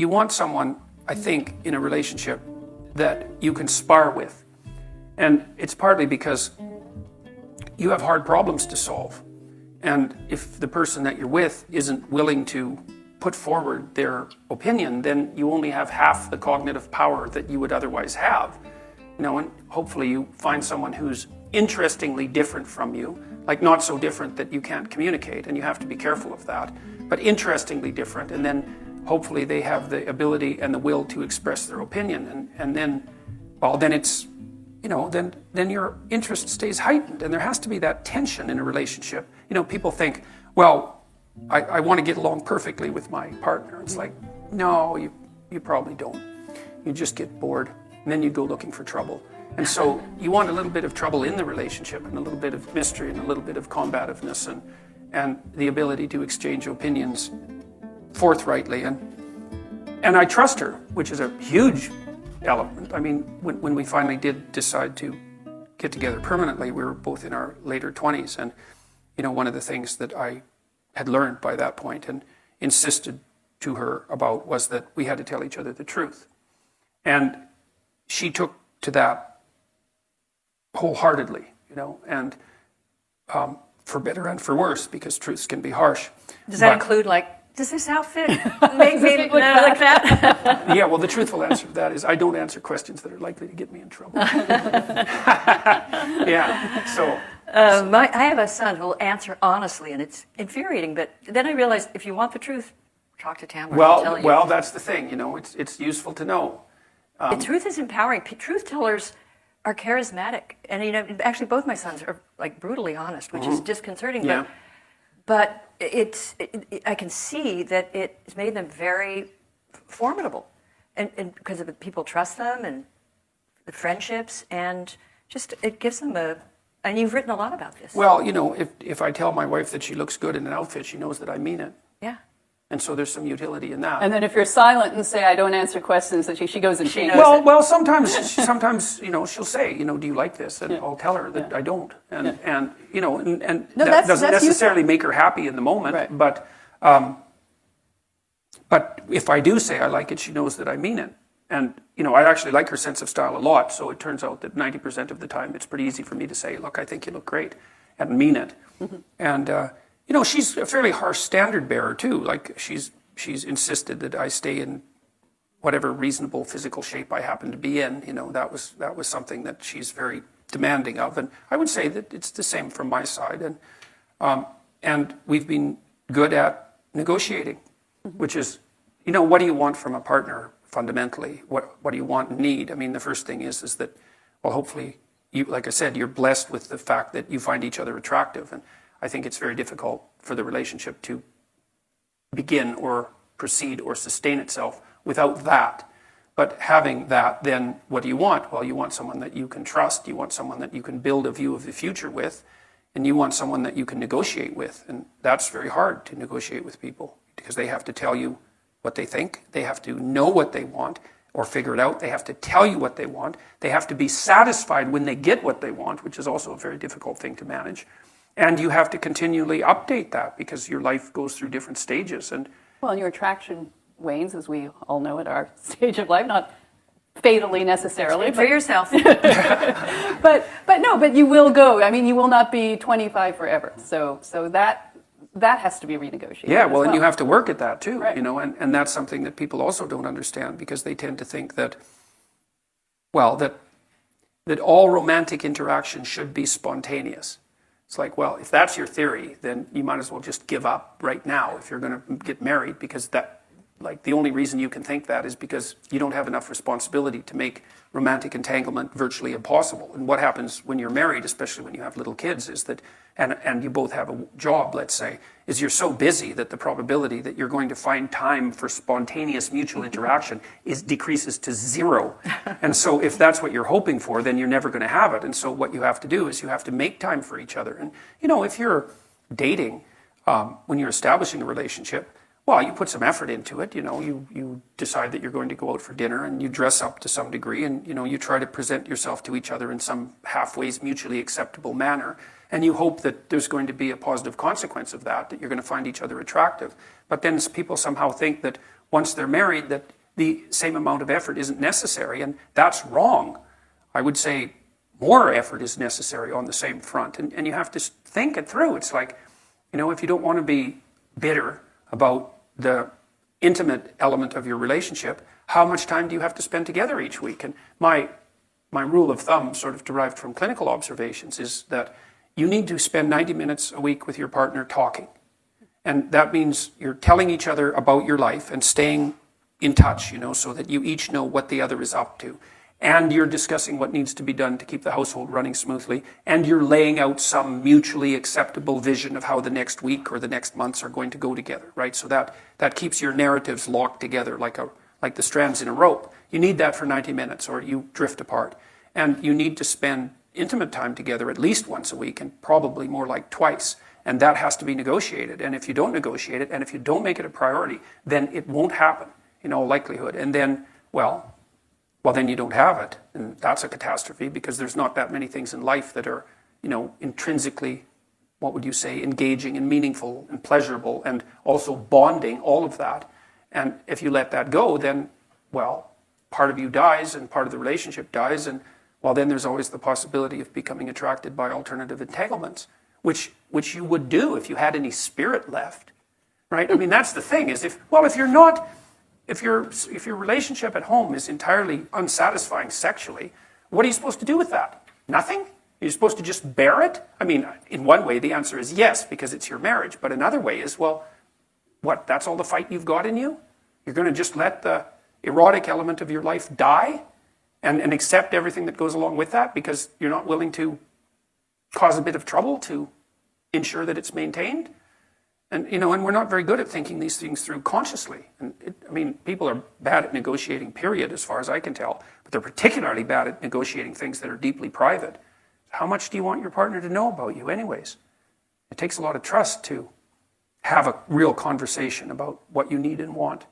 you want someone, I think, in a relationship that you can spar with. And it's partly because you have hard problems to solve. And if the person that you're with isn't willing to put forward their opinion, then you only have half the cognitive power that you would otherwise have. And hopefully you find someone who's interestingly different from you, like not so different that you can't communicate, and you have to be careful of that, but interestingly different. And then hopefully they have the ability and the will to express their opinion. And then, well, then it's, then your interest stays heightened, and there has to be that tension in a relationship. People think, well, I want to get along perfectly with my partner. It's like, no, you probably don't. You just get bored, and then you go looking for trouble. And so you want a little bit of trouble in the relationship, and a little bit of mystery, and a little bit of combativeness, and the ability to exchange opinions forthrightly. And I trust her, which is a huge element. I mean, when we finally did decide to get together permanently, we were both in our later 20s. And, one of the things that I had learned by that point and insisted to her about was that we had to tell each other the truth. And she took to that wholeheartedly, and for better and for worse, because truths can be harsh. Does that include, does this outfit make me look like that? Yeah, well, the truthful answer to that is I don't answer questions that are likely to get me in trouble. Yeah, so... I have a son who will answer honestly, and it's infuriating, but then I realized if you want the truth, talk to Tamara. Well, that's the thing, it's useful to know. The truth is empowering. Truth tellers are charismatic, and actually both my sons are brutally honest, which is disconcerting. Yeah. But I can see that it's made them very formidable, and because of the people trust them and the friendships, and just it gives them a. And you've written a lot about this. Well, if I tell my wife that she looks good in an outfit, she knows that I mean it. Yeah. And so there's some utility in that. And then if you're silent and say, I don't answer questions, then she goes and she knows it. Well, sometimes, she'll say, do you like this? And I'll tell her that I don't. And that doesn't necessarily make her happy in the moment. Right. But if I do say I like it, she knows that I mean it. And, I actually like her sense of style a lot. So it turns out that 90% of the time, it's pretty easy for me to say, look, I think you look great, and mean it. Mm-hmm. And, she's a fairly harsh standard bearer too. Like she's insisted that I stay in whatever reasonable physical shape I happen to be in. That was something that she's very demanding of. And I would say that it's the same from my side. And we've been good at negotiating, mm-hmm. which is, what do you want from a partner? Fundamentally, what do you want and need? I mean, the first thing is that, well, hopefully, like I said, you're blessed with the fact that you find each other attractive. And I think it's very difficult for the relationship to begin or proceed or sustain itself without that. But having that, then what do you want? Well, you want someone that you can trust. You want someone that you can build a view of the future with. And you want someone that you can negotiate with. And that's very hard to negotiate with people because they have to tell you what they think. They have to know what they want or figure it out. They have to tell you what they want. They have to be satisfied when they get what they want, which is also a very difficult thing to manage. And you have to continually update that because your life goes through different stages. And your attraction wanes, as we all know at our stage of life, not fatally necessarily. Speak for yourself. but you will go. I mean, you will not be 25 forever. So that has to be renegotiated. Yeah, well, and you have to work at that too, right. And that's something that people also don't understand because they tend to think that all romantic interaction should be spontaneous. It's like, well, if that's your theory, then you might as well just give up right now if you're going to get married because the only reason you can think that is because you don't have enough responsibility to make romantic entanglement virtually impossible. And what happens when you're married, especially when you have little kids, is that, and you both have a job, let's say, is you're so busy that the probability that you're going to find time for spontaneous mutual interaction decreases to zero. And so if that's what you're hoping for, then you're never going to have it. And so what you have to do is you have to make time for each other. And, if you're dating, when you're establishing a relationship, well, you put some effort into it, you decide that you're going to go out for dinner and you dress up to some degree and, you try to present yourself to each other in some halfway mutually acceptable manner. And you hope that there's going to be a positive consequence of that you're going to find each other attractive. But then people somehow think that, once they're married that the same amount of effort isn't necessary, and that's wrong. I would say more effort is necessary on the same front, and you have to think it through. It's like, if you don't want to be bitter about the intimate element of your relationship, how much time do you have to spend together each week? And my rule of thumb, sort of derived from clinical observations, is that you need to spend 90 minutes a week with your partner talking. And that means you're telling each other about your life and staying in touch, so that you each know what the other is up to. And you're discussing what needs to be done to keep the household running smoothly. And you're laying out some mutually acceptable vision of how the next week or the next months are going to go together, right? So that keeps your narratives locked together like the strands in a rope. You need that for 90 minutes or you drift apart. And you need to spend intimate time together at least once a week, and probably more like twice. And that has to be negotiated. And if you don't negotiate it, and if you don't make it a priority, then it won't happen in all likelihood. And then, well, then you don't have it. And that's a catastrophe, because there's not that many things in life that are, intrinsically, what would you say, engaging and meaningful and pleasurable and also bonding, all of that. And if you let that go, then, well, part of you dies and part of the relationship dies. And, well, then there's always the possibility of becoming attracted by alternative entanglements, which you would do if you had any spirit left, right? I mean, that's the thing, is if your relationship at home is entirely unsatisfying sexually, what are you supposed to do with that? Nothing? You're supposed to just bear it? I mean, in one way, the answer is yes, because it's your marriage. But another way is, well, what, that's all the fight you've got in you? You're going to just let the erotic element of your life die and accept everything that goes along with that because you're not willing to cause a bit of trouble to ensure that it's maintained? And, and we're not very good at thinking these things through consciously. And people are bad at negotiating, period, as far as I can tell. But they're particularly bad at negotiating things that are deeply private. How much do you want your partner to know about you anyways? It takes a lot of trust to have a real conversation about what you need and want.